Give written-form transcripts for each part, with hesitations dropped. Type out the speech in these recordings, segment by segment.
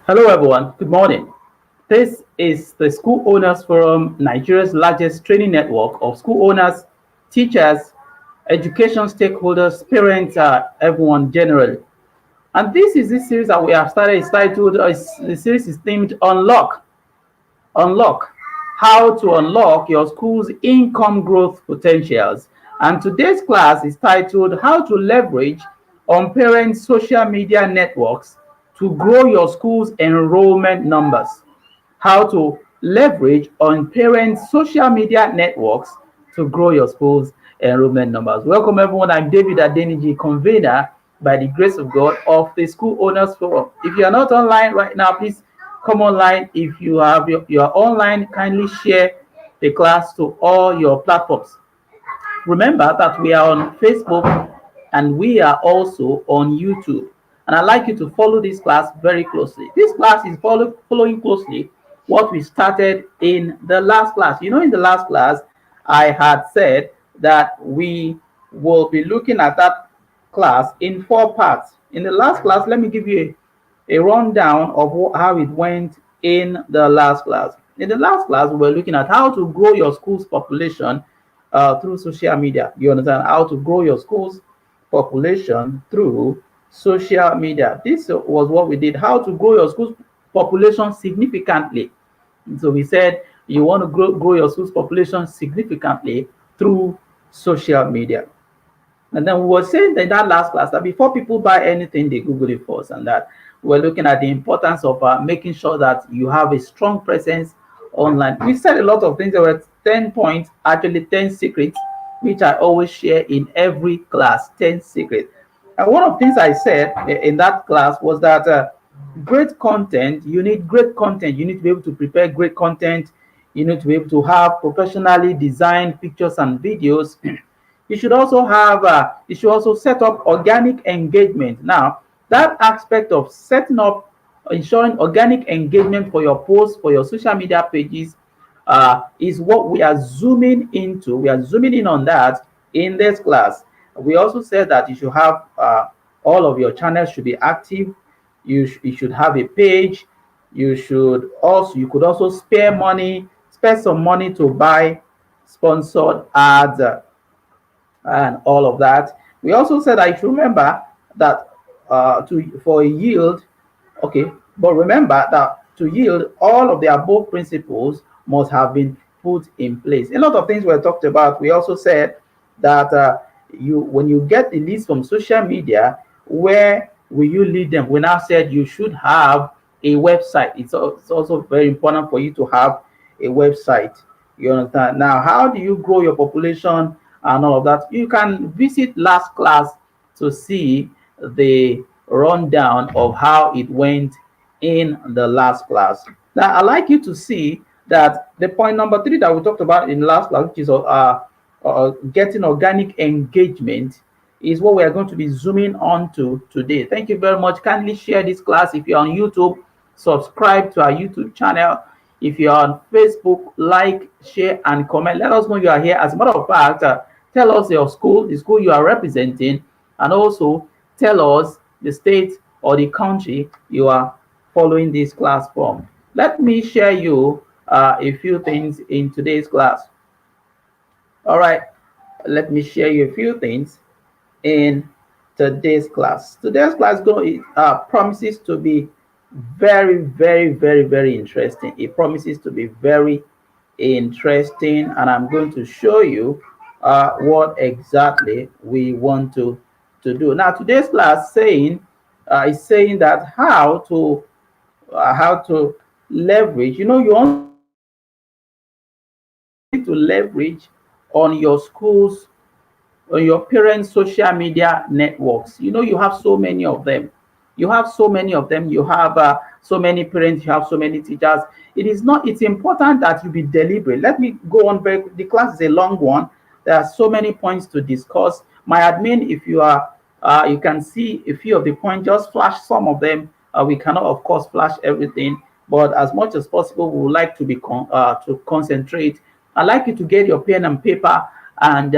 Hello, everyone. Good morning. This is the School Owners Forum, Nigeria's largest training network of school owners, teachers, education stakeholders, parents, everyone generally. And this series that we have started is titled, the series is themed Unlock. Unlock. How to unlock your school's income growth potentials. And today's class is titled How to Leverage on Parents' Social Media Networks to Grow Your School's Enrollment Numbers. How to leverage on parents' social media networks to grow your school's enrollment numbers. Welcome, everyone. I'm David Adenij, convener by the grace of God of the School Owners Forum. If you are not online right now, please come online. If you are online, kindly share the class to all your platforms. Remember that we are on Facebook and we are also on YouTube. And I'd like you to follow this class very closely. This class is following closely what we started in the last class. You know, in the last class, I had said that we will be looking at that class in 4 parts. In the last class, let me give you a rundown of how it went in the last class. In the last class, we were looking at how to grow your school's population through social media. You understand how to grow your school's population through social media. This was what we did. How to grow your school's population significantly. So we said you want to grow your school's population significantly through social media. And then we were saying in that last class that before people buy anything, they Google it first, and that we're looking at the importance of making sure that you have a strong presence online. We said a lot of things. There were 10 points, actually 10 secrets, which I always share in every class, 10 secrets. And one of the things I said in that class was that great content, you need great content. You need to be able to prepare great content. You need to be able to have professionally designed pictures and videos. You should also have, you should also set up organic engagement. Now, that aspect of setting up, ensuring organic engagement for your posts, for your social media pages, is what we are zooming into. We are zooming in on that in this class. We also said that you should have all of your channels should be active. You should have a page. You could also spare some money to buy sponsored ads and all of that. We also said I should remember that for a yield, okay, but remember that to yield, all of the above principles must have been put in place. A lot of things were talked about. We also said that when you get the leads from social media, where will you lead them? We now said you should have a website. It's also very important for you to have a website. You understand? Now, how do you grow your population and all of that? You can visit last class to see the rundown of how it went in the last class. Now, I'd like you to see that the point number 3 that we talked about in last class, which is getting organic engagement, is what we are going to be zooming on to today. Thank you very much. Kindly share this class. If you're on YouTube, subscribe to our YouTube channel. If you're on Facebook, like, share, and comment. Let us know you are here. As a matter of fact, tell us your school, the school you are representing, and also tell us the state or the country you are following this class from. Let me share you a few things in today's class. All right, let me share you a few things in today's class. Today's class promises to be very, very, very, very interesting. It promises to be very interesting, and I'm going to show you what exactly we want to do. Now, today's class is saying that how to leverage. You know, you want to leverage on your schools, on your parents' social media networks. You know, you have so many of them. You have so many of them. You have so many parents. You have so many teachers. It's important that you be deliberate. Let me go on the class is a long one. There are so many points to discuss. My admin, if you are, you can see a few of the points. Just flash some of them. We cannot, of course, flash everything, but as much as possible, we would like to to concentrate. I'd like you to get your pen and paper and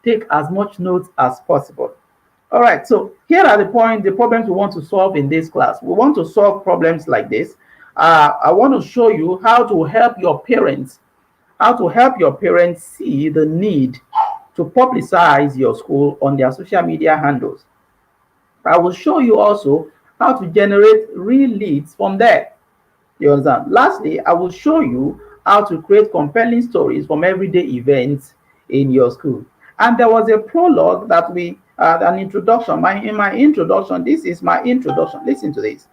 take as much notes as possible. All right, so here are the problems we want to solve in this class. We want to solve problems like this. I want to show you how to help your parents see the need to publicize your school on their social media handles. I will show you also how to generate real leads from there. You understand? Lastly, I will show you how to create compelling stories from everyday events in your school. And there was a prologue that an introduction. In my introduction, this is my introduction. Listen to this.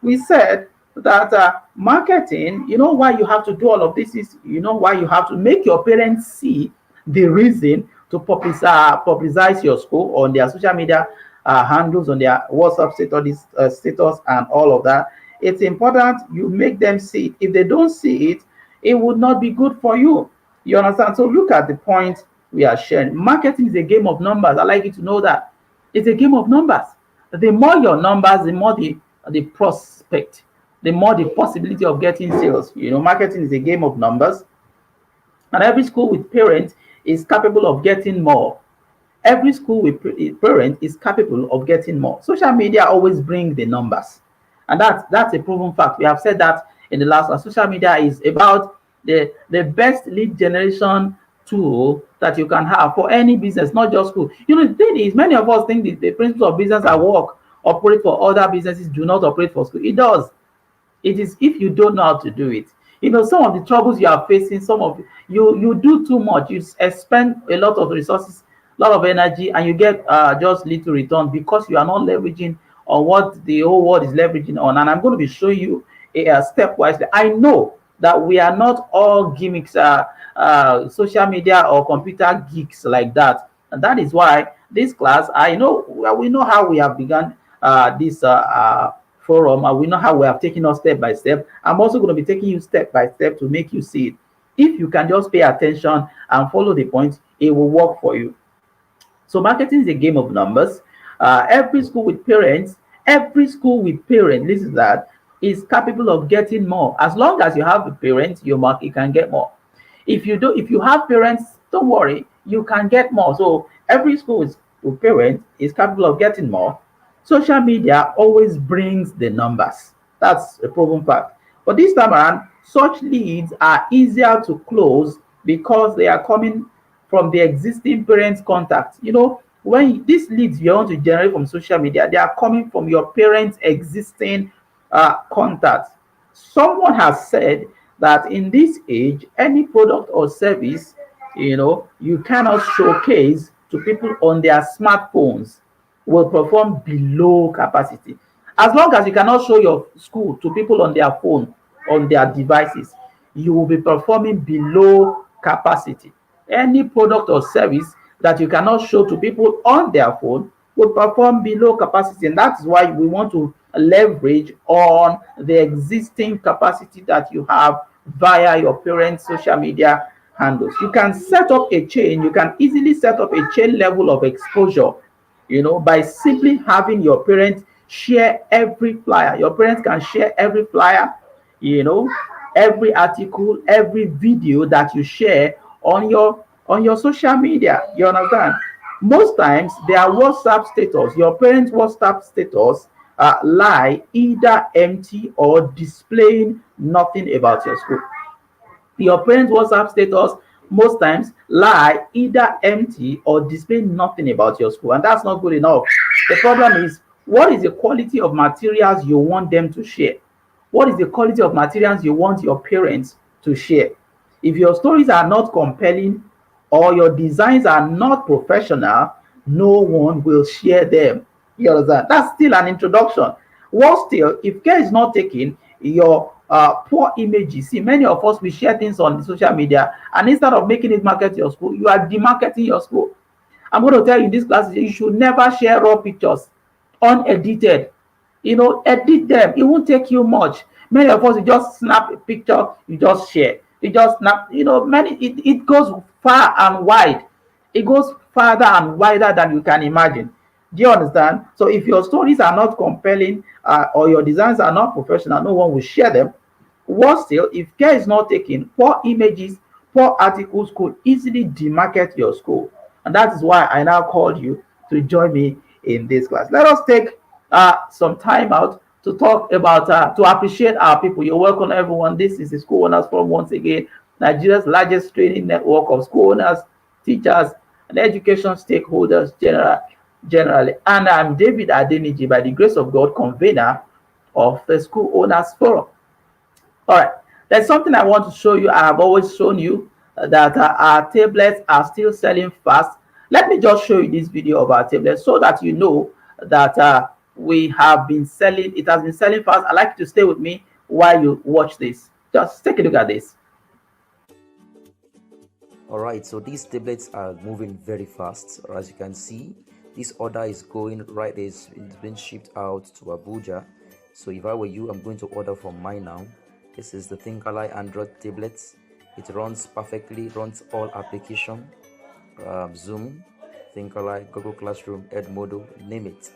We said that marketing, you know why you have to do all of this is, you know why you have to make your parents see the reason to publicize your school on their social media handles, on their WhatsApp status and all of that. It's important you make them see it. If they don't see it, it would not be good for you. You understand? So look at the point we are sharing. Marketing is a game of numbers. I like you to know that. It's a game of numbers. The more your numbers, the more the prospect, the more the possibility of getting sales. You know, marketing is a game of numbers. And every school with parents is capable of getting more. Every school with parent is capable of getting more. Social media always bring the numbers. And that's a proven fact. We have said that in the last one. Social media is about the best lead generation tool that you can have for any business, not just school. You know, the thing is, many of us think the principles of business at work operate for other businesses, do not operate for school. It does. It is if you don't know how to do it. You know, some of the troubles you are facing, some of you do too much. You spend a lot of resources, a lot of energy, and you get just little return because you are not leveraging on what the whole world is leveraging on. And I'm going to be showing you a stepwise. I know that we are not all gimmicks, social media or computer geeks like that. And that is why this class, we know how we have begun this forum, and we know how we have taken us step by step. I'm also going to be taking you step by step to make you see it. If you can just pay attention and follow the points, it will work for you. So marketing is a game of numbers. Every school with parents, listen to that, is capable of getting more. As long as you have a parent, you can get more. If you have parents, don't worry, you can get more. So every school with parents is capable of getting more. Social media always brings the numbers. That's a proven fact. But this time around, such leads are easier to close because they are coming from the existing parents' contacts. You know, when these leads you want to generate from social media, they are coming from your parents' existing contacts. Someone has said that in this age, any product or service, you cannot showcase to people on their smartphones will perform below capacity. As long as you cannot show your school to people on their phone, on their devices, you will be performing below capacity. Any product or service that you cannot show to people on their phone will perform below capacity. And that's why we want to leverage on the existing capacity that you have via your parents' social media handles. You can set up a chain. You can easily set up a chain level of exposure, by simply having your parents share every flyer. Your parents can share every flyer, every article, every video that you share on your social media. You understand? Most times their WhatsApp status, your parents' WhatsApp status, lie either empty or displaying nothing about your school. Your parents' WhatsApp status most times lie either empty or display nothing about your school, and that's not good enough. The problem is, what is the quality of materials you want them to share? What is the quality of materials you want your parents to share? If your stories are not compelling or your designs are not professional, no one will share them. You understand? That's still an introduction. Worse still, if care is not taken, your poor images. See, many of us, we share things on social media, and instead of making it market your school, you are demarketing your school. I'm going to tell you in this class, you should never share raw pictures unedited. Edit them. It won't take you much. Many of us, you just snap a picture, you just share. You just snap, it goes far and wide. It goes farther and wider than you can imagine. Do you understand? So if your stories are not compelling or your designs are not professional, no one will share them. Worse still, if care is not taken, poor images, poor articles could easily demarket your school. And that is why I now called you to join me in this class. Let us take some time out to talk about, to appreciate our people. You're welcome, everyone. This is the School Owners Forum once again, Nigeria's largest training network of school owners, teachers, and education stakeholders generally. And I'm David Adenij, by the grace of God, convener of the School Owners Forum. All right, there's something I want to show you. I have always shown you that our tablets are still selling fast. Let me just show you this video of our tablets so that you know that we have been selling. It has been selling fast. I'd like you to stay with me while you watch this. Just take a look at this. All right, so these tablets are moving very fast. As you can see, this order is going right. It's been shipped out to Abuja. So if I were you, I'm going to order from mine now. This is the Thinkalai Android tablets. It runs perfectly, runs all application, Zoom, Thinkalai, Google Classroom, Edmodo, name it.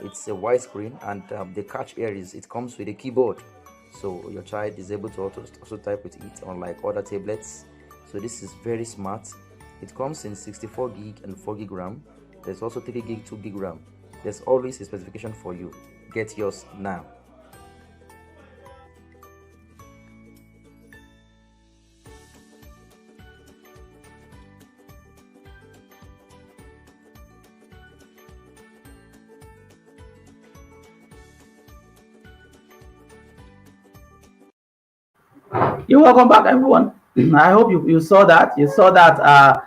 It's a widescreen, and the catch here is it comes with a keyboard, so your child is able to also type with it, unlike other tablets. So this is very smart. It comes in 64 gig and 4 gig RAM. There's also 3 gig, 2 gig RAM. There's always a specification for you. Get yours now. You're welcome back, everyone. I hope you saw that. You saw that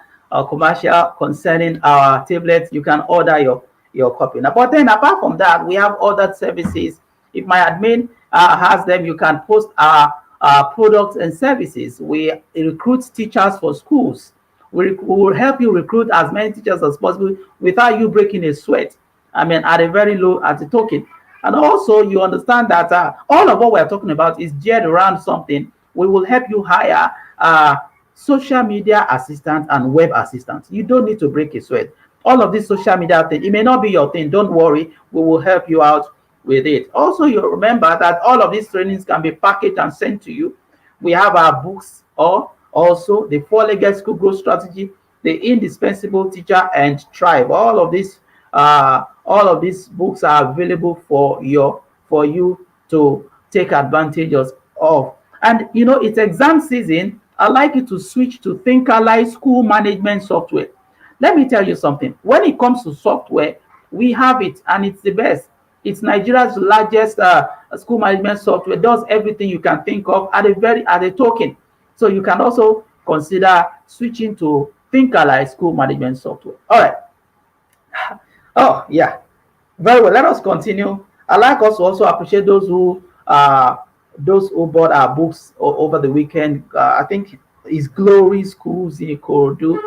commercial concerning our tablets. You can order your copy. Now, but then apart from that, we have other services. If my admin has them, you can post our products and services. We recruit teachers for schools. We will help you recruit as many teachers as possible without you breaking a sweat. I mean, at a very low at the token. And also, you understand that all of what we're talking about is geared around something. We will help you hire social media assistants and web assistants. You don't need to break a sweat. All of this social media thing, it may not be your thing. Don't worry. We will help you out with it. Also, you remember that all of these trainings can be packaged and sent to you. We have our books, or also the four-legged school growth strategy, the indispensable teacher, and tribe. All of these books are available for you to take advantage of. And you know, it's exam season. I'd like you to switch to Thinkalai school management software. Let me tell you something. When it comes to software, we have it, and it's the best. It's Nigeria's largest school management software. It does everything you can think of at a token. So you can also consider switching to Thinkalai school management software. All right. Oh yeah, very well. Let us continue. I'd like us to also appreciate those who bought our books over the weekend. I think it's Glory Schools in Ikorodu,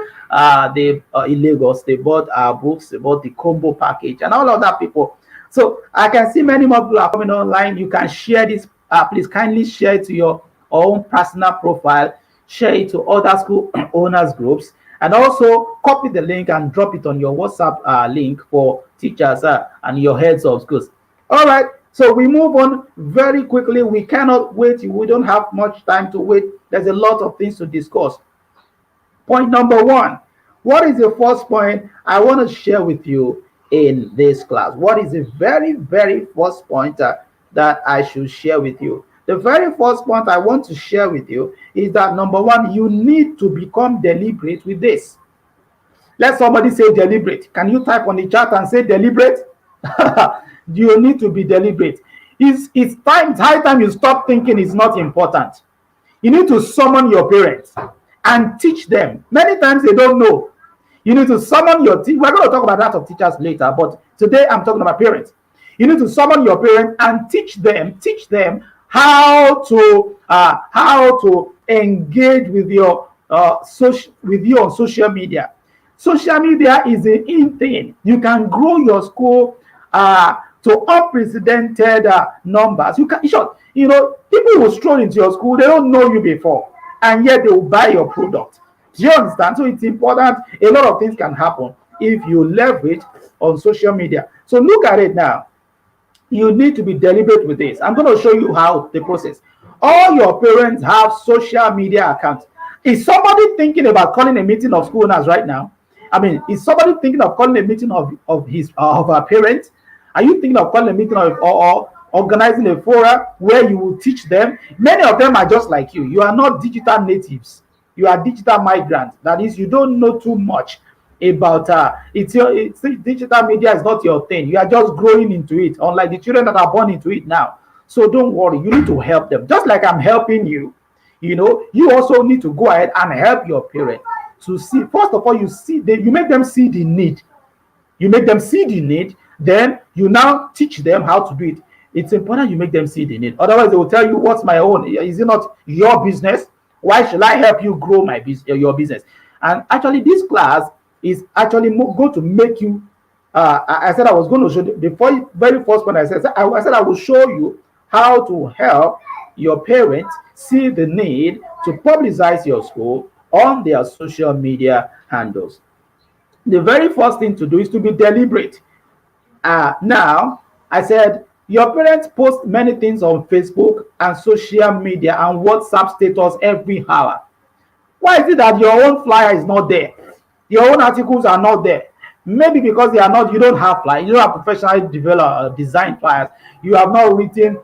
in Lagos. They bought our books. They bought the combo package and all of that, people. So I can see many more people are coming online. You can share this. Please kindly share it to your own personal profile. Share it to other school owners groups. And also copy the link and drop it on your WhatsApp link for teachers and your heads of schools. All right. So we move on very quickly. We cannot wait. We don't have much time to wait. There's a lot of things to discuss. Point number one. What is the first point I want to share with you in this class? What is the very, very first point that I should share with you? The very first point I want to share with you is that, number one, you need to become deliberate with this. Let somebody say deliberate. Can you type on the chat and say deliberate? You need to be deliberate. It's high time you stop thinking it's not important. You need to summon your parents and teach them. Many times they don't know. You need to summon your team. We're going to talk about that of teachers later, but today I'm talking about parents. You need to summon your parents and teach them how to engage with you on social media. Social media is an in thing. You can grow your school to unprecedented numbers. You know, people will stroll into your school. They don't know you before, and yet they will buy your product. Do you understand? So it's important. A lot of things can happen if you leverage on social media. So look at it now. You need to be deliberate with this. I'm going to show you how the process. All your parents have social media accounts. Is somebody thinking about calling a meeting of school owners right now I mean, is somebody thinking of calling a meeting of our parents? Are you thinking of calling a meeting or organizing a forum where you will teach them? Many of them are just like you. You are not digital natives. You are digital migrants. That is, you don't know too much about it's digital media is not your thing. You are just growing into it, unlike the children that are born into it now. So don't worry. You need to help them, just like I'm helping you. You also need to go ahead and help your parents to see. First of all, you make them see the need. You make them see the need, then you now teach them how to do it. It's important you make them see the need. Otherwise, they will tell you, "What's my own? Is it not your business? Why should I help you grow your business?" And actually, this class is actually going to make you. I said I was going to show the very first one. I said I will show you how to help your parents see the need to publicize your school on their social media handles. The very first thing to do is to be deliberate. Now, I said your parents post many things on Facebook and social media and WhatsApp status every hour. Why is it that your own flyer is not there? Your own articles are not there. Maybe because you don't have flyers, you don't have professionally developed design flyers. You have not written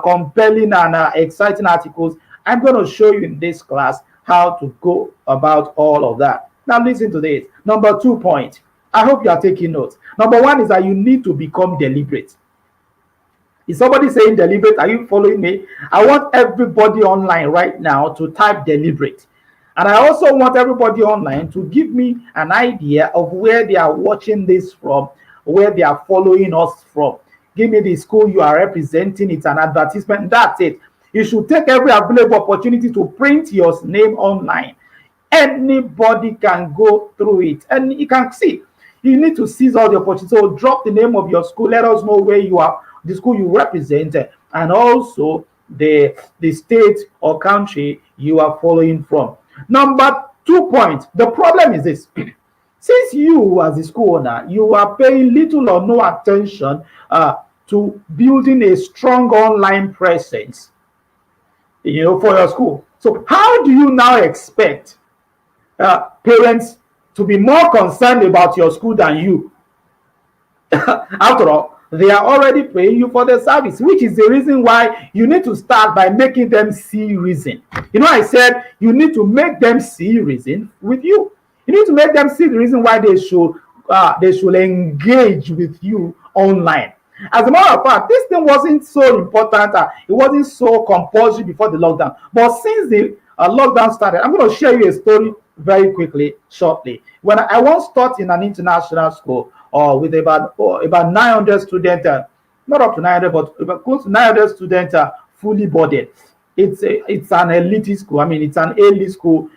compelling and exciting articles. I'm going to show you in this class how to go about all of that. Now listen to this. Number 2 point. I hope you are taking notes. Number 1 is that you need to become deliberate. Is somebody saying deliberate? Are you following me? I want everybody online right now to type deliberate. And I also want everybody online to give me an idea of where they are watching this from, where they are following us from. Give me the school you are representing. It's an advertisement. That's it. You should take every available opportunity to print your name online. Anybody can go through it and you can see. You need to seize all the opportunities. So drop the name of your school. Let us know where you are, the school you represent, and also the state or country you are following from. Number 2 point. The problem is this. Since you as a school owner, you are paying little or no attention to building a strong online presence, for your school. So how do you now expect parents to be more concerned about your school than you? After all, they are already paying you for the service, which is the reason why you need to start by making them see reason. I said you need to make them see reason with you. You need to make them see the reason why they should engage with you online. As a matter of fact, this thing wasn't so important. It wasn't so compulsory before the lockdown. But since the lockdown started, I'm going to share you a story very quickly, shortly. When I once taught in an international school with about 900 students, not up to 900, but close to 900 students fully boarded. It's an elite school. I mean, it's an elite school.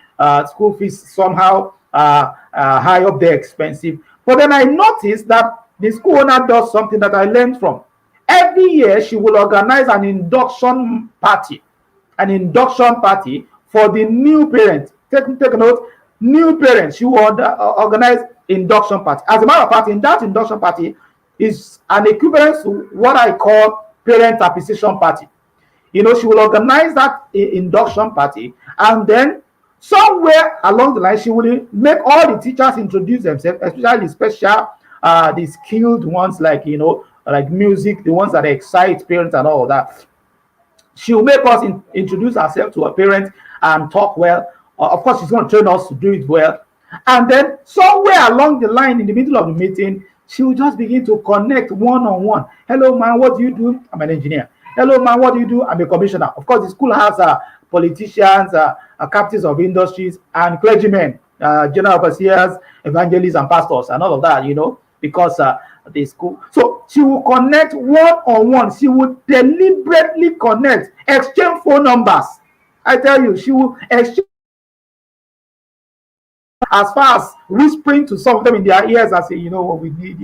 School fees somehow high up there, expensive. But then I noticed that the school owner does something that I learned from. Every year, she will organize an induction party for the new parents. Take a note, new parents. She will organize induction party. As a matter of fact, in that induction party is an equivalent to what I call parent appreciation party. She will organize that induction party, and then somewhere along the line, she will make all the teachers introduce themselves, especially the skilled ones like music, the ones that excite parents and all that. She will make us introduce herself to her parents and talk well. Of course, she's going to train us to do it well. And then somewhere along the line, in the middle of the meeting, she will just begin to connect one-on-one. Hello, man, what do you do? I'm an engineer. Hello, man, what do you do? I'm a commissioner. Of course, the school has politicians, captains of industries, and clergymen, general overseers, evangelists, and pastors, and all of that, because the school. So she will connect one-on-one. She will deliberately connect, exchange phone numbers. I tell you, she will exchange as far as whispering to some of them in their ears and say, what we need,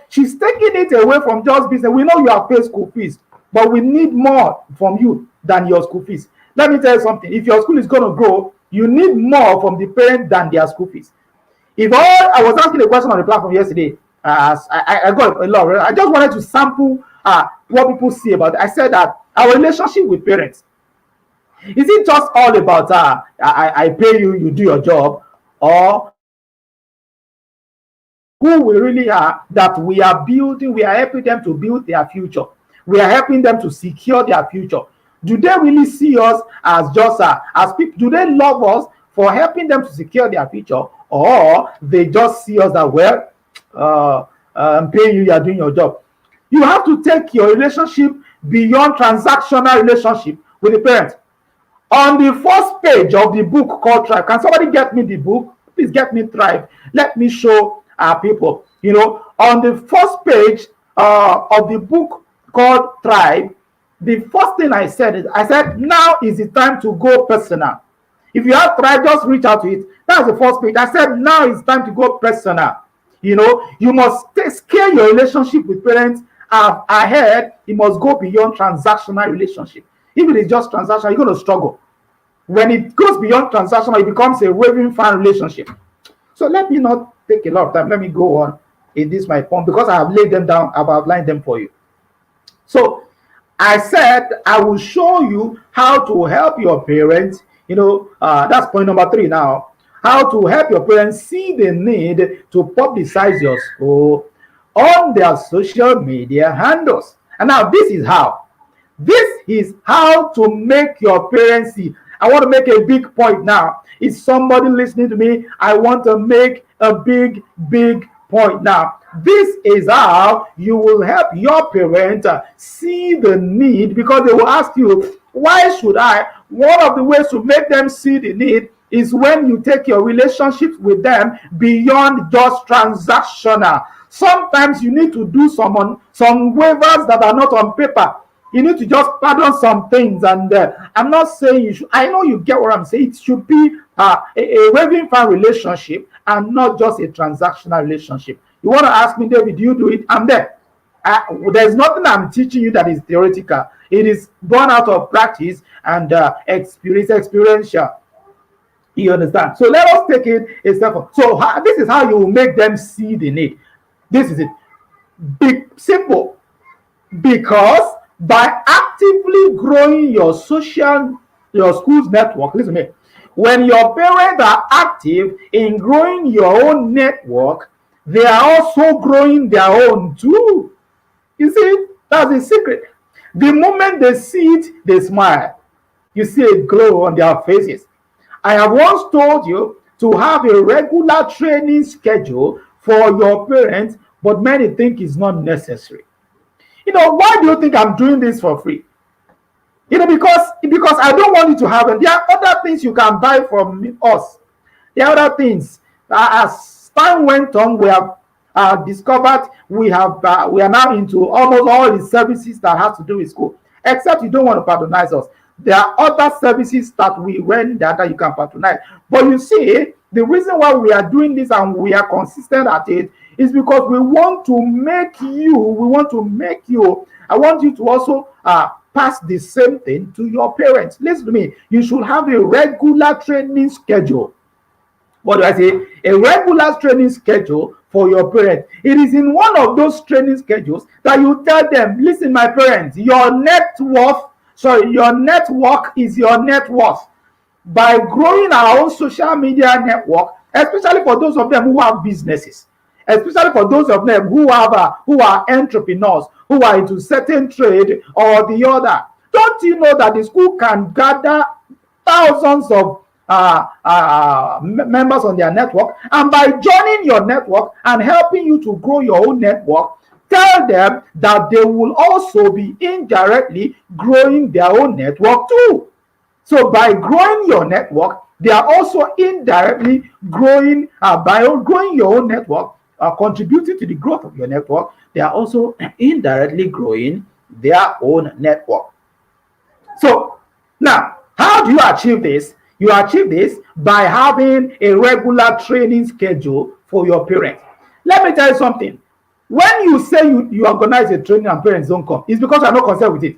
she's taking it away from just business. We know you have paid school fees, but we need more from you than your school fees. Let me tell you something. If your school is going to grow, you need more from the parent than their school fees. I was asking a question on the platform yesterday. I got a lot. I just wanted to sample what people see about it. I said that our relationship with parents, is it just all about I pay you, you do your job, or who we really are, that we are building, we are helping them to build their future. We are helping them to secure their future. Do they really see us as just as people? Do they love us for helping them to secure their future, or they just see us that, well, I'm paying you, you are doing your job? You have to take your relationship beyond transactional relationship with the parent. On the first page of the book called Thrive, can somebody get me the book? Please get me Thrive. Let me show our people. On the first page of the book called Thrive, the first thing I said is, now is the time to go personal. If you have Thrive, just reach out to it. That's the first page. I said, now it's time to go personal. You must scale your relationship with parents ahead. It must go beyond transactional relationship. If it is just transactional, you're going to struggle. When it goes beyond transactional, it becomes a raving fan relationship. So let me not take a lot of time. Let me go on in this my point, because I have laid them down. I've outlined them for you. So I said I will show you how to help your parents. That's point number 3 now. How to help your parents see the need to publicize your school on their social media handles. And now this is how. This is how to make your parents see. I want to make a big point now. Is somebody listening to me? I want to make a big point now. This is how you will help your parent see the need, because they will ask you, why should I? One of the ways to make them see the need is when you take your relationships with them beyond just transactional. Sometimes you need to do some waivers that are not on paper. You need to just pardon some things, and I'm not saying you should. I know you get what I'm saying. It should be a waving fan relationship and not just a transactional relationship. You want to ask me, David, do you do it? I'm there. There's nothing I'm teaching you that is theoretical. It is born out of practice and experiential. You understand? So let us take it a step further. So this is how you will make them see the need. This is it. Simple. Because by actively growing your school's network, listen to me, when your parents are active in growing your own network, they are also growing their own too. You see, that's the secret. The moment they see it, they smile. You see a glow on their faces. I have once told you to have a regular training schedule for your parents, but many think it's not necessary. Why do you think I'm doing this for free? Because I don't want you to have it. There are other things you can buy from us. There are other things. As time went on, we have discovered we are now into almost all the services that have to do with school. Except you don't want to patronize us. There are other services that we render that you can patronize. But you see, the reason why we are doing this and we are consistent at it is because we want to make you, I want you to also pass the same thing to your parents. Listen to me. You should have a regular training schedule. What do I say? A regular training schedule for your parents. It is in one of those training schedules that you tell them, listen, my parents, your network is your net worth. By growing our own social media network, especially for those of them who have businesses, especially for those of them who are entrepreneurs, who are into certain trade or the other. Don't you know that the school can gather thousands of members on their network, and by joining your network and helping you to grow your own network, tell them that they will also be indirectly growing their own network too. So by growing your network, they are also indirectly growing, by growing your own network, contributing to the growth of your network, they are also indirectly growing their own network. So now, how do you achieve this? You achieve this by having a regular training schedule for your parents. Let me tell you something. When you say you organize a training and parents don't come, it's because you are not concerned with it.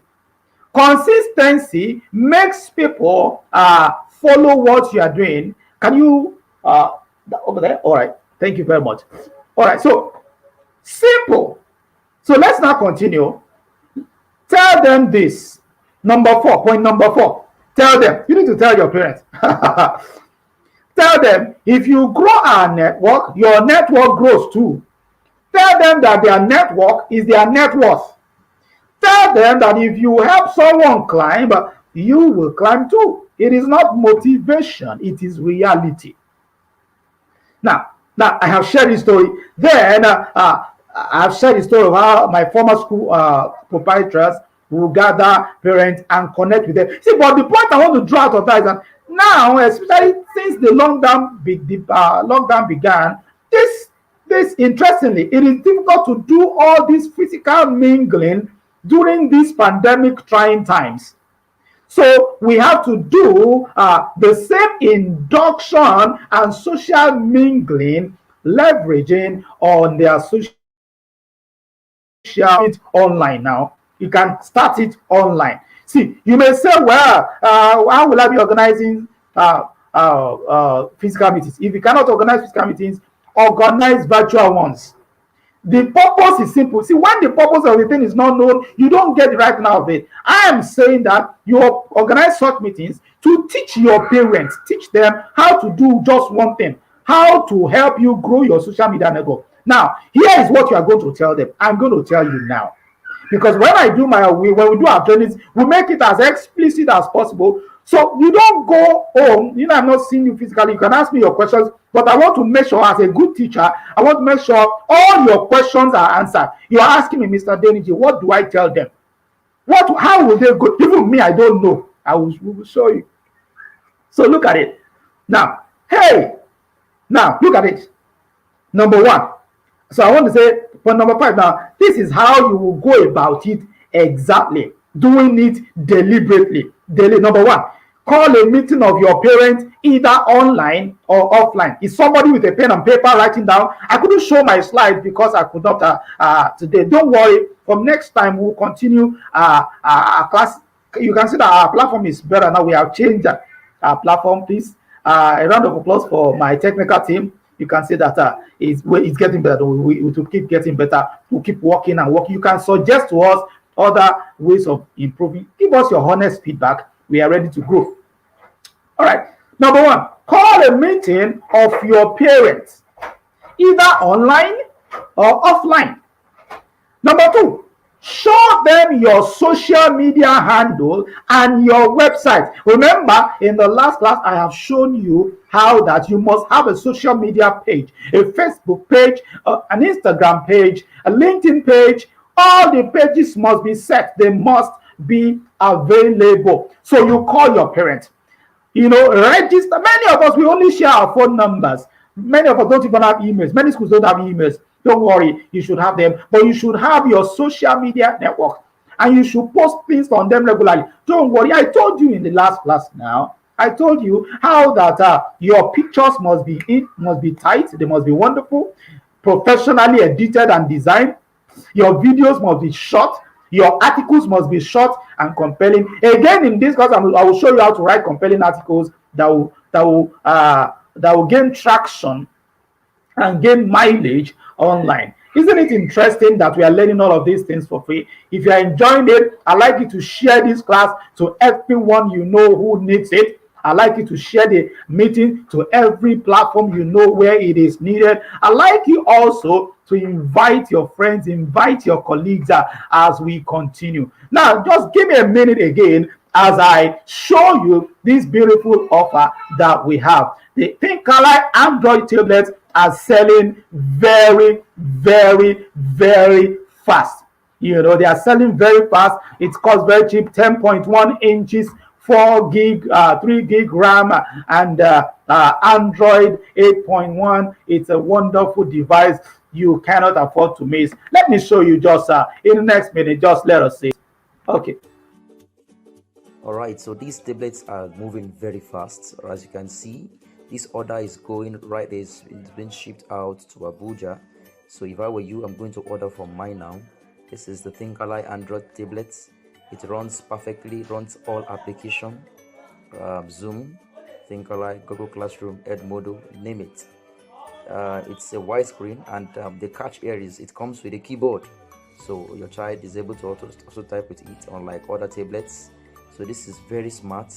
Consistency makes people follow what you are doing. Can you over there? All right. Thank you very much. All right. So simple. So let's now continue. Tell them this. Point number 4. Tell them. You need to tell your parents. Tell them, if you grow our network, your network grows too. Tell them that their network is their net worth. Tell them that if you help someone climb, you will climb too. It is not motivation, it is reality. Now I have shared this story. Then I've shared the story of how my former school proprietors will gather parents and connect with them. See, but the point I want to draw out of that is that now, especially since the lockdown began, this interestingly, it is difficult to do all this physical mingling during these pandemic trying times. So we have to do the same induction and social mingling, leveraging on their social it online now. You can start it online. See, you may say, well, how will I be organizing physical meetings? If you cannot organize physical meetings, organize virtual ones. The purpose is simple. See, when the purpose of the thing is not known, you don't get the right now of it. I am saying that you organize such meetings to teach your parents, teach them how to do just one thing, how to help you grow your social media network. Now, here is what you are going to tell them. I'm going to tell you now. Because when we do our trainings, we make it as explicit as possible. So you don't go home, I'm not seeing you physically. You can ask me your questions, but I want to make sure, as a good teacher, I want to make sure all your questions are answered. You are asking me, Mr. Adenij, what do I tell them? How will they go? Even me, I don't know. We will show you. So look at it. Now look at it. Number one. So I want to say, point number 5 now, this is how you will go about it exactly. Doing it deliberately. Number 1, call a meeting of your parents either online or offline. Is somebody with a pen and paper writing down? I couldn't show my slides because I could not today. Don't worry. From next time, we'll continue our class. You can see that our platform is better now. We have changed our platform. Please, a round of applause for my technical team. You can see that it's getting better. We will keep getting better. We'll keep working and working. You can suggest to us other ways of improving. Give us your honest feedback. We are ready to grow. All right. Number 1, call a meeting of your parents, either online or offline. Number 2, show them your social media handle and your website. Remember, in the last class, I have shown you how that you must have a social media page, a Facebook page, an Instagram page, a LinkedIn page. All the pages must be set. They must be available. So you call your parents. Register. Many of us, we only share our phone numbers. Many of us don't even have emails. Many schools don't have emails. Don't worry, you should have them. But you should have your social media network. And you should post things on them regularly. Don't worry. I told you in the last class now. I told you how that your pictures must be tight. They must be wonderful, professionally edited and designed. Your videos must be short. Your articles must be short and compelling. Again, in this class, I will show you how to write compelling articles that will gain traction and gain mileage online. Isn't it interesting that we are learning all of these things for free? If you are enjoying it, I'd like you to share this class to everyone you know who needs it. I'd like you to share the meeting to every platform you know where it is needed. I'd like you also to invite your friends, invite your colleagues as we continue. Now, just give me a minute again as I show you this beautiful offer that we have. The ThinkAlike Android tablets are selling very, very, very fast. They are selling very fast. It costs very cheap, 10.1 inches, 4 gig, 3 gig RAM, and Android 8.1. It's a wonderful device you cannot afford to miss. Let me show you just in the next minute. Just let us see. Okay. All right, so these tablets are moving very fast. As you can see, this order is going right. It's been shipped out to Abuja. So if I were you, I'm going to order from mine now. This is the ThinkAlike Android tablets. It runs perfectly, runs all application, Zoom, ThinkAlike, Google Classroom, Edmodo, name it. It's a widescreen, and the catch here is it comes with a keyboard, so your child is able to also type with it, unlike other tablets. So this is very smart.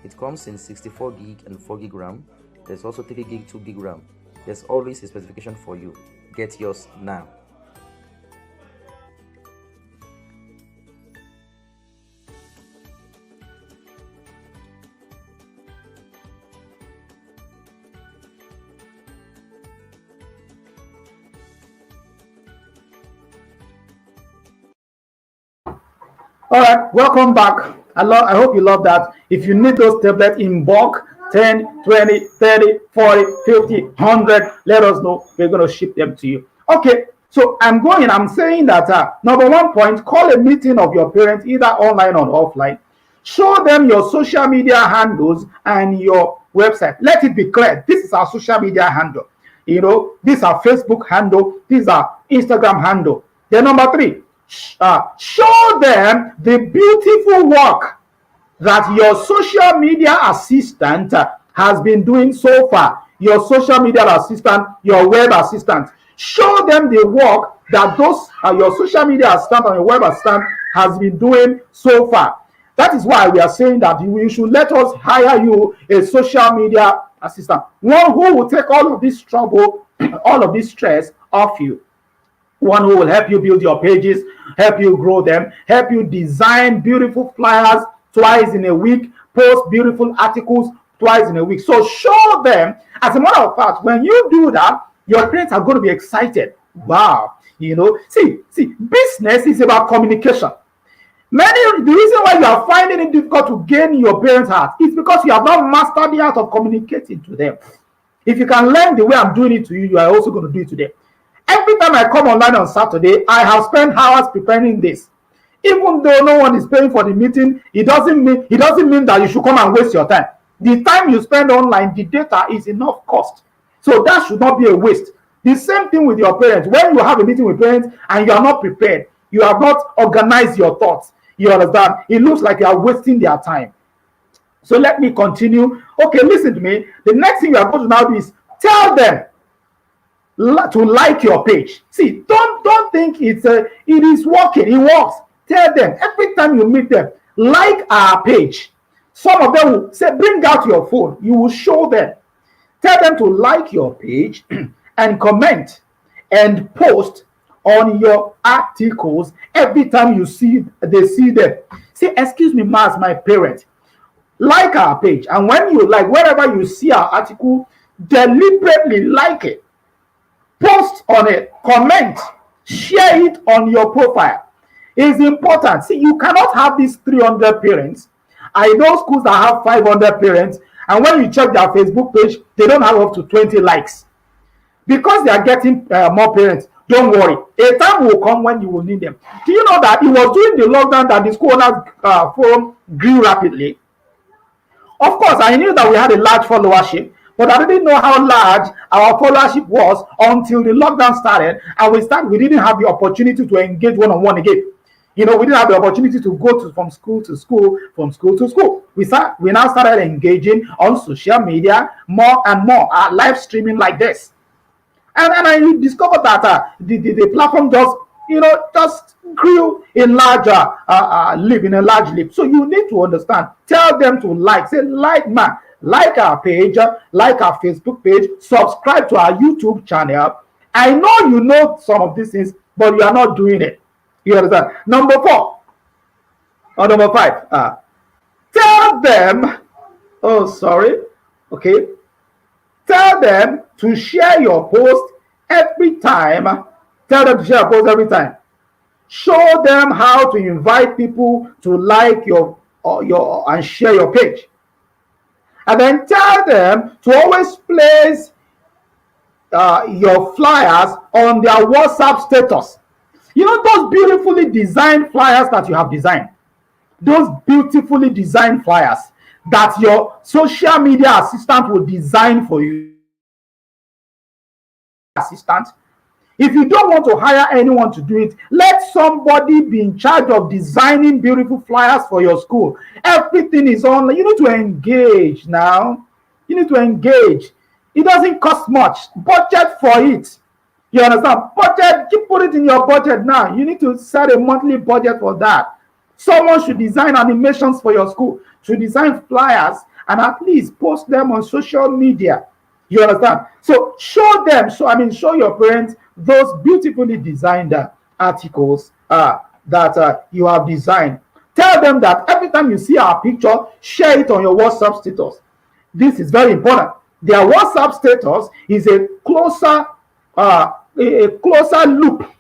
It comes in 64 gig and 4 gig RAM. There's also 3 gig, 2 gig RAM. There's always a specification for you. Get yours now. All right, welcome back. I hope you love that. If you need those tablets in bulk, 10, 20, 30, 40, 50, 100, let us know. We're going to ship them to you. Okay, so I'm saying that number one point, call a meeting of your parents, either online or offline. Show them your social media handles and your website. Let it be clear. This is our social media handle. This is our Facebook handle. This is our Instagram handle. Then number three, show them the beautiful work that your social media assistant has been doing so far. Your social media assistant, your web assistant. Show them the work that those your social media assistant and your web assistant has been doing so far. That is why we are saying that you should let us hire you a social media assistant, one who will take all of this trouble, all of this stress off you. One who will help you build your pages, help you grow them, help you design beautiful flyers twice in a week, post beautiful articles twice in a week. So show them. As a matter of fact, when you do that, your parents are going to be excited. Wow. See, business is about communication. The reason why you are finding it difficult to gain your parents' heart is because you have not mastered the art of communicating to them. If you can learn the way I'm doing it to you, you are also going to do it to them. Every time I come online on Saturday, I have spent hours preparing this. Even though no one is paying for the meeting, it doesn't mean that you should come and waste your time. The time you spend online, the data is enough cost. So that should not be a waste. The same thing with your parents. When you have a meeting with parents and you are not prepared, you have not organized your thoughts, you understand? It looks like you are wasting their time. So let me continue. Okay, listen to me. The next thing you are going to now do is tell them to like your page. See, don't think it is working. It works. Tell them every time you meet them, like our page. Some of them will say, bring out your phone. You will show them. Tell them to like your page and comment and post on your articles every time they see them. Say, excuse me, ma, my parent. Like our page. And when you like, wherever you see our article, deliberately like it. Post on it, comment, share it on your profile. It's important. See, you cannot have these 300 parents. I know schools that have 500 parents, and when you check their Facebook page, they don't have up to 20 likes. Because they are getting more parents, don't worry. A time will come when you will need them. Do you know that it was during the lockdown that the school owners forum grew rapidly? Of course, I knew that we had a large followership, but I didn't know how large our followership was until the lockdown started, and we didn't have the opportunity to engage one-on-one again. We didn't have the opportunity to go from school to school, from school to school. We now started engaging on social media more and more, live streaming like this. And I discovered that the platform just grew in a large leap. So you need to understand. Tell them to like. Say, like our page, like our Facebook page, subscribe to our YouTube channel. I know you know some of these things, but you are not doing it. You understand? Number 4 or number 5. Tell them. Oh, sorry. Okay. Tell them to share your post every time. Tell them to share a post every time. Show them how to invite people to like your and share your page. And then tell them to always place your flyers on their WhatsApp status. Those beautifully designed flyers that you have designed. Those beautifully designed flyers that your social media assistant will design for you. Assistant. If you don't want to hire anyone to do it, let somebody be in charge of designing beautiful flyers for your school. Everything is online. You need to engage now. You need to engage. It doesn't cost much. Budget for it. You understand? Budget, put it in your budget now. You need to set a monthly budget for that. Someone should design animations for your school, should design flyers, and at least post them on social media. You understand? So show your parents those beautifully designed articles that you have designed. Tell them that every time you see our picture, share it on your WhatsApp status. This is very important. Their WhatsApp status is a closer loop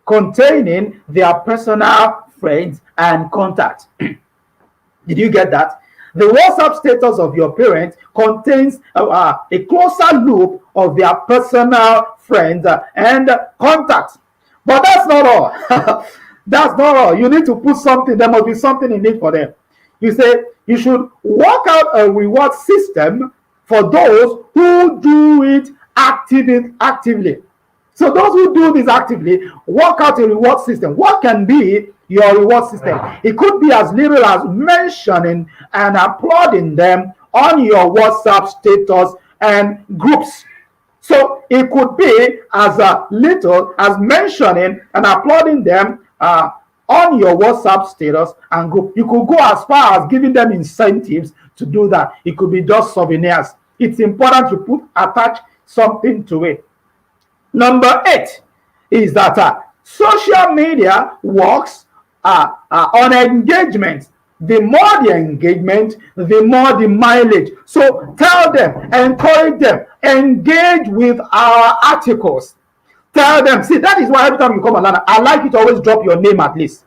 containing their personal friends, and contacts. Did you get that? The WhatsApp status of your parents contains a closer loop of their personal friends and contacts. But that's not all. That's not all. You need to put something. There must be something in it for them. You say you should work out a reward system for those who do it actively. So those who do this actively, work out a reward system. What can be your reward system? It could be as little as mentioning and applauding them on your WhatsApp status and groups. So it could be as little as mentioning and applauding them on your WhatsApp status and group. You could go as far as giving them incentives to do that. It could be just souvenirs. It's important to attach something to it. Number 8 is that social media works on engagement. The more the engagement, the more the mileage. So tell them, encourage them, engage with our articles. Tell them, see, that is why every time you come online, I like you to always drop your name at least.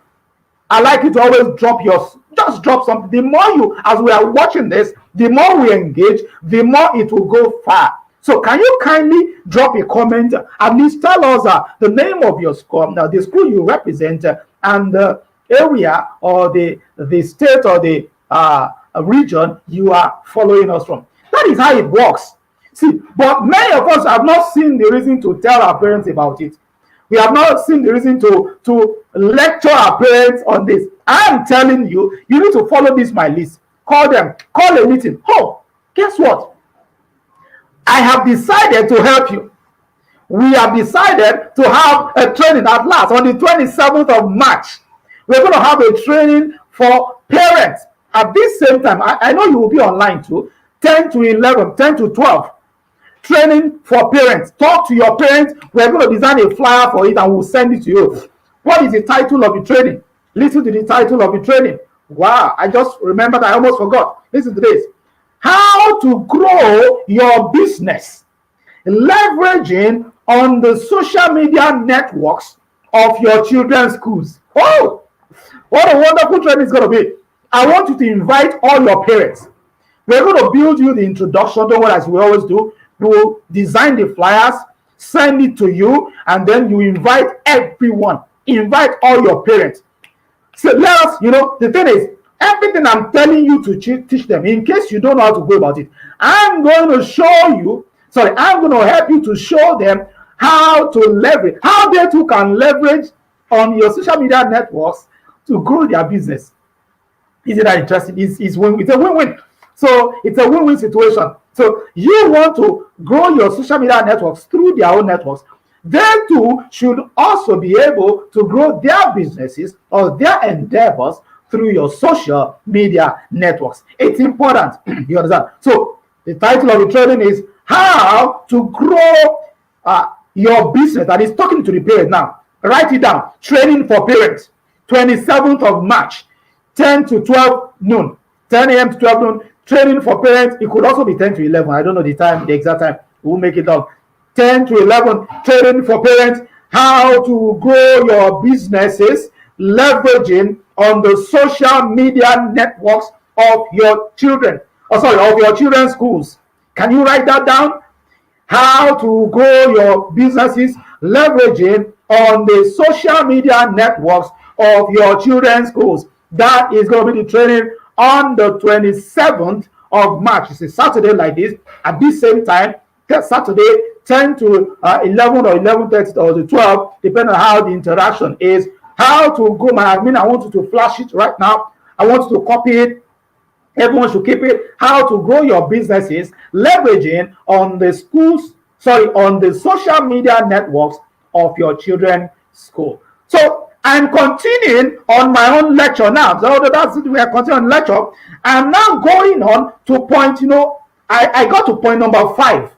I like you to always just drop something. The more you, as we are watching this, the more we engage, the more it will go far. So can you kindly drop a comment, at least tell us the name of your school, the school you represent, and the area or the state or the region you are following us from. That is how it works. See, but many of us have not seen the reason to tell our parents about it. We have not seen the reason to lecture our parents on this. I am telling you, you need to follow this, my list. Call them, call a meeting. Oh, guess what? I have decided to help you. We have decided to have a training at last on the 27th of March. We're going to have a training for parents. At this same time, I know you will be online too, 10 to 11, 10 to 12. Training for parents. Talk to your parents. We're going to design a flyer for it and we'll send it to you. What is the title of the training? Listen to the title of the training. Wow, I just remembered, I almost forgot. Listen to this. How to grow your business, leveraging on the social media networks of your children's schools. Oh, what a wonderful training it's going to be. I want you to invite all your parents. We're going to build you the introduction. Don't worry, as we always do. We will design the flyers, send it to you, and then you invite everyone. Invite all your parents. So let us, the thing is, everything I'm telling you to teach them, in case you don't know how to go about it, I'm going to help you to show them how to leverage, how they too can leverage on your social media networks to grow their business. Isn't that interesting? It's a win-win. So it's a win-win situation. So you want to grow your social media networks through their own networks. They too should also be able to grow their businesses or their endeavors through your social media networks. It's important. You understand? So the title of the training is How to Grow Your Business. That is talking to the parents now. Write it down. Training for parents. 27th of March, 10 to 12 noon. 10 a.m. to 12 noon. Training for parents. It could also be 10 to 11. I don't know the time, the exact time. We'll make it up. 10 to 11. Training for parents. How to grow your businesses, leveraging on the social media networks of your children. Of your children's schools. Can you write that down? How to grow your businesses, leveraging on the social media networks of your children's schools. That is going to be the training on the 27th of March. It's a Saturday like this. At this same time, Saturday, 10 to 11 or 11:30 or to 12, depending on how the interaction is. How to grow my admin. I want you to flash it right now. I want you to copy it. Everyone should keep it. How to grow your businesses, leveraging on the on the social media networks of your children's school. So I'm continuing on my own lecture now. So that's it. We are continuing on lecture. I'm now going on to point, I got to point number 5.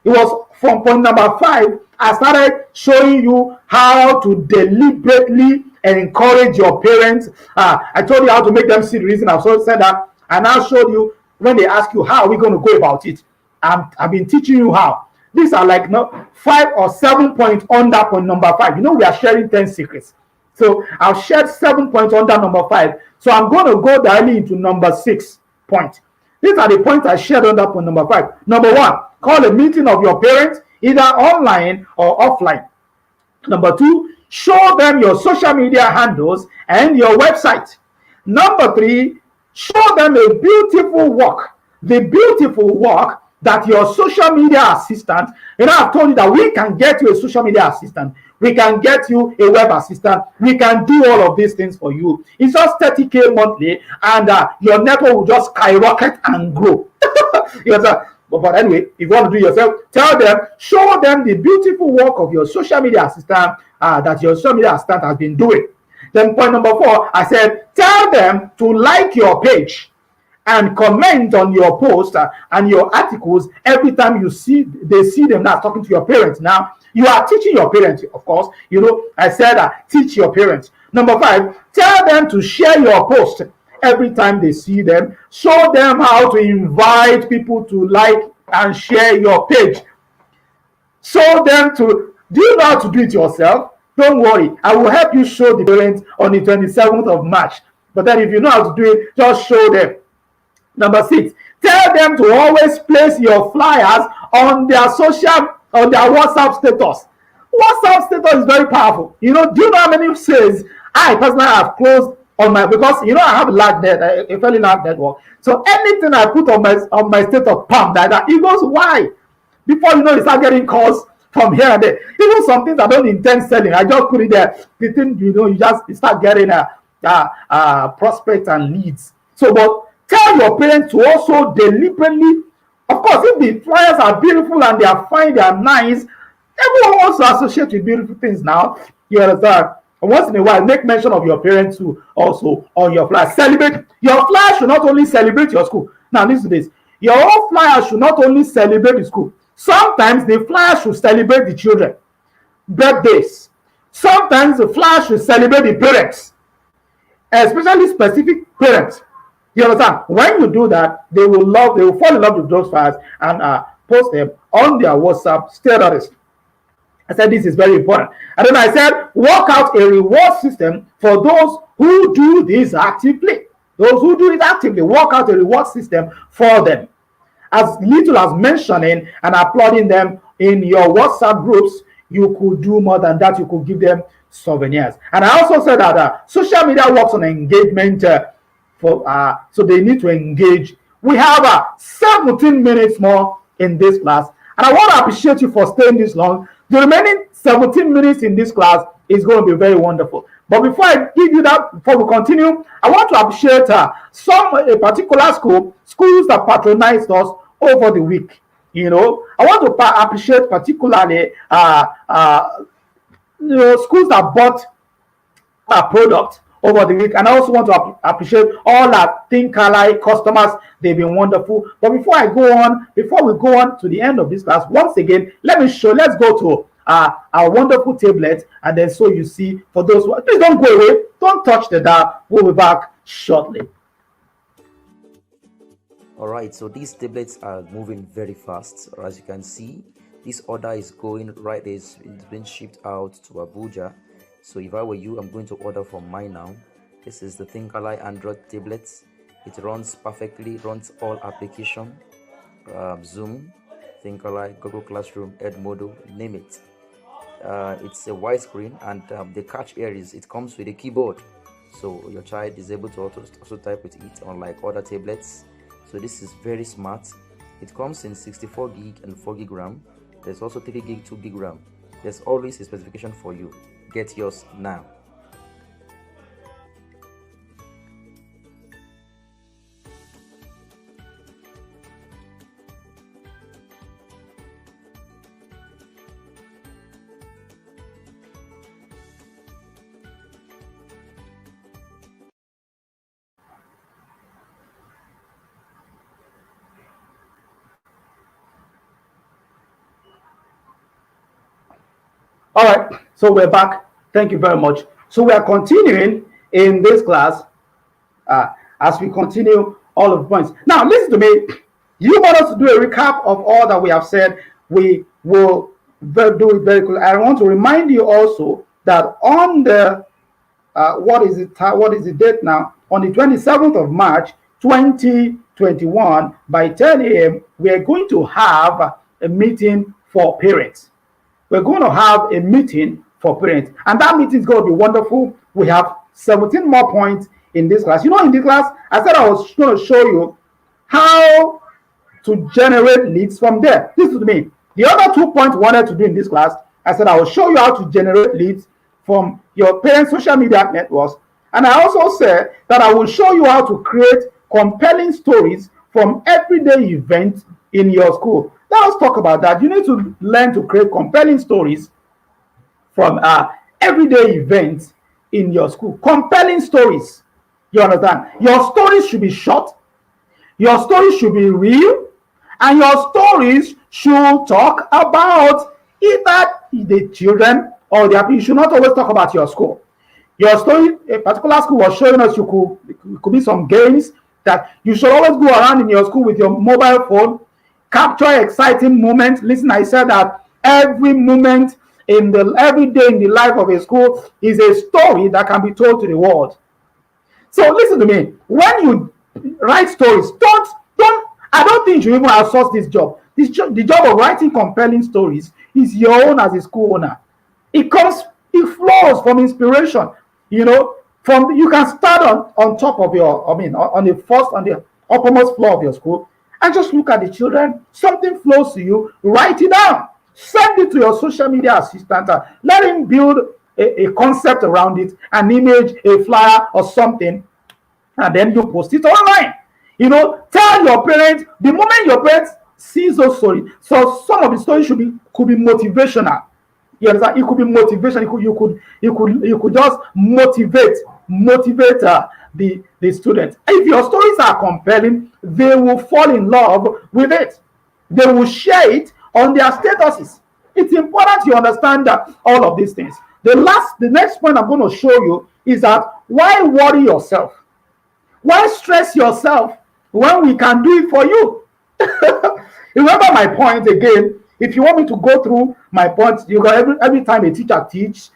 It was from point number 5, I started showing you how to deliberately encourage your parents. I told you how to make them see the reason. I've also said that. I now showed you when they ask you how are we going to go about it. I've been teaching you how. These are like 5 or 7 points under point number 5. We are sharing 10 secrets. So I've shared 7 points under number 5. So I'm going to go directly into number 6 point. These are the points I shared under point number 5. Number 1, call a meeting of your parents, either online or offline. Number 2, show them your social media handles and your website. Number 3, show them a beautiful work, the beautiful work that your social media assistant, I've told you that we can get you a social media assistant, we can get you a web assistant, we can do all of these things for you. It's just 30K monthly, and your network will just skyrocket and grow. But anyway, if you want to do it yourself, tell them, show them the beautiful work of your social media assistant that your social media assistant has been doing. Then point number 4, I said, tell them to like your page and comment on your post and your articles every time they see them now talking to your parents. Now, you are teaching your parents, of course. I said teach your parents. Number 5, tell them to share your post every time they see them. Show them how to invite people to like and share your page. Show them to, do you know how to do it yourself? Don't worry, I will help you show the parents on the 27th of March. But then if you know how to do it, just show them. Number 6, tell them to always place your flyers on their WhatsApp status. WhatsApp status is very powerful. Do you know how many says I personally have closed on my, because I have a fairly large network. So anything I put on my status, pump that it goes wide. Before you start getting calls from here and there. Even some things I don't intend selling, I just put it there. The thing, you just start getting prospects and leads. So, but tell your parents to also deliberately, of course, if the flyers are beautiful and they are fine, they are nice, everyone wants to associate with beautiful things now. You understand? And once in a while, make mention of your parents too, also on your flyer. Celebrate. Your flyer should not only celebrate your school. Now, listen to this. Your whole flyer should not only celebrate the school. Sometimes the flyer should celebrate the children. Birthdays. Sometimes the flyer should celebrate the parents, especially specific parents. You understand? When you do that, they will fall in love with those flyers and post them on their WhatsApp status. I said this is very important. And then I said, work out a reward system for those who do this actively. Those who do it actively, work out a reward system for them. As little as mentioning and applauding them in your WhatsApp groups, you could do more than that. You could give them souvenirs. And I also said that social media works on engagement, so they need to engage. We have 17 minutes more in this class, and I want to appreciate you for staying this long. The remaining 17 minutes in this class is going to be very wonderful. But before I give you that, before we continue, I want to appreciate a particular schools that patronized us over the week. I want to appreciate particularly schools that bought our product over the week, and I also want to appreciate all our Think Alike customers. They've been wonderful. But before we go on to the end of this class, once again, let's go to our wonderful tablet, and then so you see, for those who, please don't go away, don't touch the dial. We'll be back shortly. All right, so these tablets are moving very fast. As you can see, this order is going right. It's been shipped out to Abuja. So if I were you, I'm going to order from mine now. This is the Think Alike Android tablets. It runs perfectly, runs all application, Zoom, Think Alike, Google Classroom, Edmodo, name it. It's a widescreen, and the catch here is it comes with a keyboard, so your child is able to also type with it, unlike other tablets. So this is very smart. It comes in 64 gig and 4 gig RAM. There's also 3 gig, 2 gig RAM. There's always a specification for you. Get yours now. All right, so we're back. Thank you very much. So we are continuing in this class as we continue all of the points. Now, listen to me. You want us to do a recap of all that we have said. We will do it very quickly. I want to remind you also that on the what is it? What is the date now? On the 27th of March, 2021, by 10 a.m., we are going to have a meeting for parents. We're going to have a meeting for parents, and that meeting is going to be wonderful. We have 17 more points in this class. You know, in this class, I said I was going to show you how to generate leads from there. Listen to me. The other 2 points I wanted to do in this class, I said I will show you how to generate leads from your parents' social media networks. And I also said that I will show you how to create compelling stories from everyday events in your school. Now let's talk about that. You need to learn to create compelling stories from everyday events in your school. Compelling stories. You understand? Your stories should be short. Your stories should be real. And your stories should talk about either the children or the people. You should not always talk about your school. Your story, a particular school was showing us it could be some games that you should always go around in your school with your mobile phone, capture exciting moments. Listen, I said that every moment every day in the life of a school is a story that can be told to the world. So listen to me. When you write stories, I don't think you even outsource this job. The job of writing compelling stories is your own as a school owner. It flows from inspiration. You know, you can start on top of on the uppermost floor of your school, and just look at the children. Something flows to you, write it down, send it to your social media assistant, let him build a concept around it, an image, a flyer, or something, and then you post it online. You know, tell your parents the moment your parents sees those stories. So some of the stories could be motivational. You understand? It could be motivation. You could just motivate the students. If your stories are compelling, they will fall in love with it. They will share it on their statuses. It's important you understand that all of these things. The next point I'm going to show you is that why worry yourself? Why stress yourself when we can do it for you? Remember my point again. If you want me to go through my points, you got every time a teacher teaches,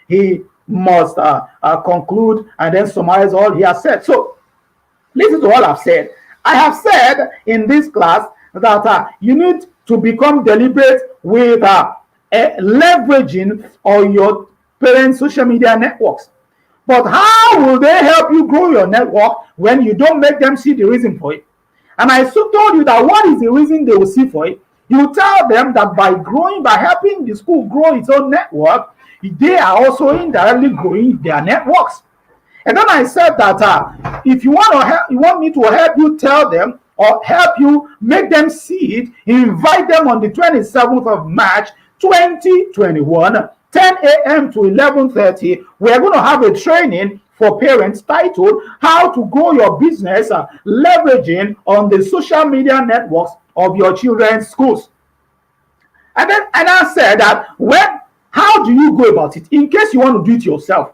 he must conclude and then summarize all he has said. So listen to all I've said. I have said in this class that you need to become deliberate with leveraging on your parents' social media networks. But how will they help you grow your network when you don't make them see the reason for it? And I so told you that what is the reason they will see for it? You tell them that by helping the school grow its own network, they are also indirectly growing their networks. And then I said that if you want me to help you tell them or help you make them see it, invite them on the 27th of March, 2021, 10 a.m. to 11:30. We're going to have a training for parents titled How to Grow Your Business Leveraging on the Social Media Networks of Your Children's Schools. And I said that how do you go about it? In case you want to do it yourself,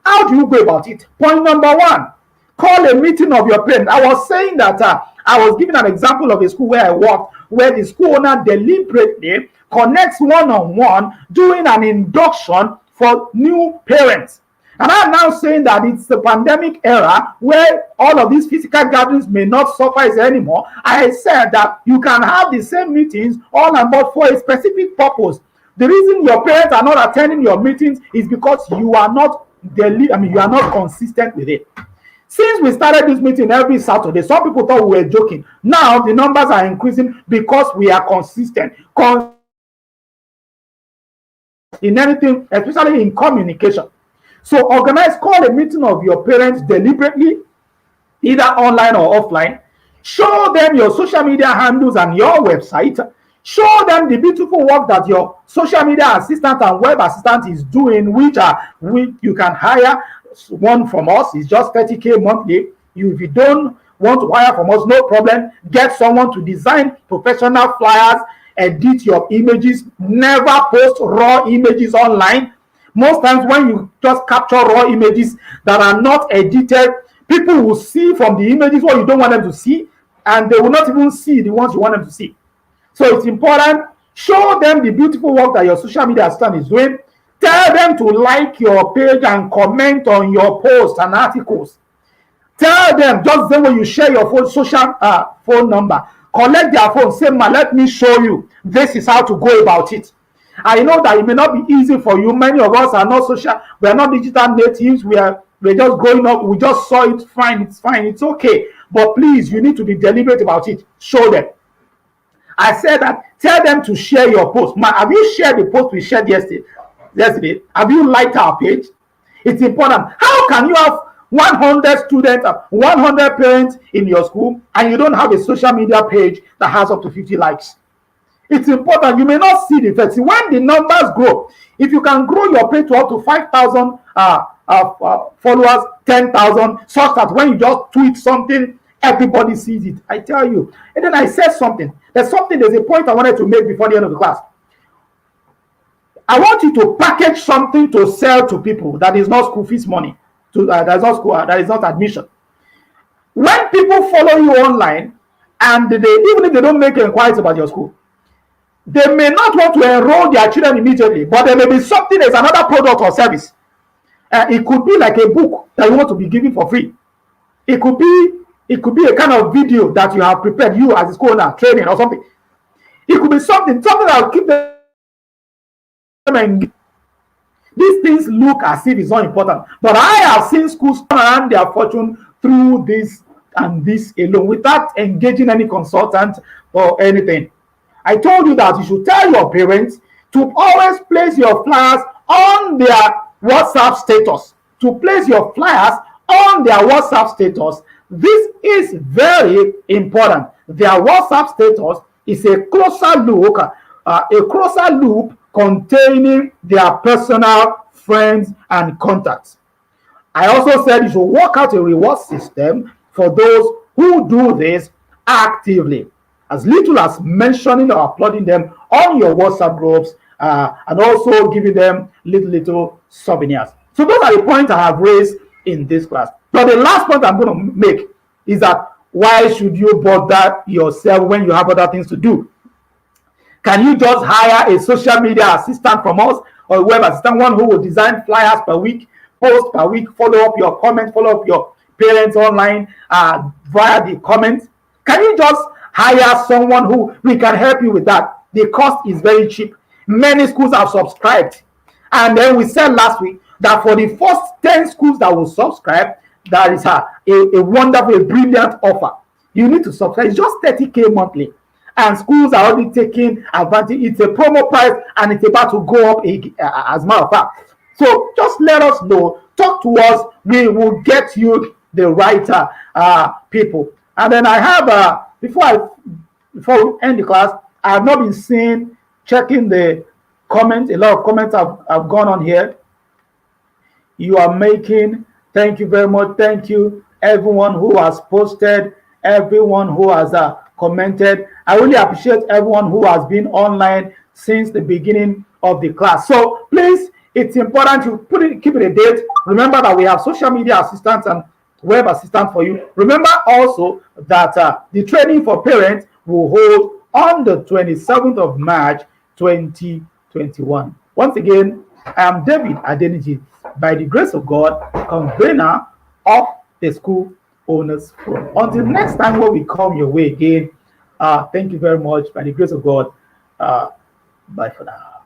how do you go about it? Point number one, call a meeting of your parents. I was saying that I was giving an example of a school where I worked, where the school owner deliberately connects one-on-one doing an induction for new parents. And I'm now saying that it's the pandemic era where all of these physical gatherings may not suffice anymore. I said that you can have the same meetings all about for a specific purpose. The reason your parents are not attending your meetings is because you are not consistent with it. Since we started this meeting every Saturday, some people thought we were joking. Now the numbers are increasing because we are consistent. In anything, especially in communication. So call a meeting of your parents deliberately, either online or offline. Show them your social media handles and your website. Show them the beautiful work that your social media assistant and web assistant is doing, which you can hire one from us. It's just 30K monthly. If you don't want to hire from us, no problem. Get someone to design professional flyers, edit your images. Never post raw images online. Most times when you just capture raw images that are not edited, people will see from the images what you don't want them to see, and they will not even see the ones you want them to see. So it's important. Show them the beautiful work that your social media assistant is doing. Tell them to like your page and comment on your posts and articles. Tell them, just the way you share your social phone number, collect their phone, say, "Ma, let me show you. This is how to go about it." I know that it may not be easy for you. Many of us are not social, we are not digital natives. We're just growing up. We just saw it. Fine, it's fine, it's okay. But please, you need to be deliberate about it. Show them. I said that. Tell them to share your post. Ma, have you shared the post we shared yesterday? Have you liked our page? It's important. How can you have 100 students, 100 parents in your school, and you don't have a social media page that has up to 50 likes? It's important. You may not see the effects. When the numbers grow, if you can grow your page to up to 5,000 followers, 10,000, such that when you just tweet something, everybody sees it. I tell you. And then I said something. There's a point I wanted to make before the end of the class. I want you to package something to sell to people that is not school fees money. That is not admission. When people follow you online, and even if they don't make inquiries about your school, they may not want to enroll their children immediately, but there may be something, there's another product or service. It could be like a book that you want to be giving for free. It could be a kind of video that you have prepared, you as a school owner, training or something. It could be something that will keep them engaged. These things look as if it's not important, but I have seen schools earn their fortune through this and this alone without engaging any consultant or anything. I told you that you should tell your parents to always place your flyers on their WhatsApp status. To place your flyers on their WhatsApp status. This is very important. Their WhatsApp status is a closer loop containing their personal friends and contacts. I also said you should work out a reward system for those who do this actively, as little as mentioning or uploading them on your WhatsApp groups, and also giving them little souvenirs. So those are the points I have raised in this class. But the last point I'm going to make is that why should you bother yourself when you have other things to do? Can you just hire a social media assistant from us, or a web assistant, one who will design flyers per week, post per week, follow up your comments, follow up your parents online via the comments? Can you just hire someone who we can help you with that? The cost is very cheap. Many schools have subscribed. And then we said last week that for the first 10 schools that will subscribe, that is a wonderful, a brilliant offer. You need to subscribe. It's just 30K monthly. And schools are already taking advantage. It's a promo price and it's about to go up as a matter of fact. So just let us know. Talk to us. We will get you the right people. And then I have, before we end the class, I have not been checking the comments. A lot of comments have gone on here. You are making, thank you very much. Thank you, everyone who has posted, everyone who has commented. I really appreciate everyone who has been online since the beginning of the class. So please, it's important to keep it a date. Remember that we have social media assistants and web assistants for you. Remember also that the training for parents will hold on the 27th of March 2021. Once again, I am David Adenij, by the grace of God, convener of the School Owners Forum. Until next time when we come your way again, thank you very much. By the grace of God, bye for now.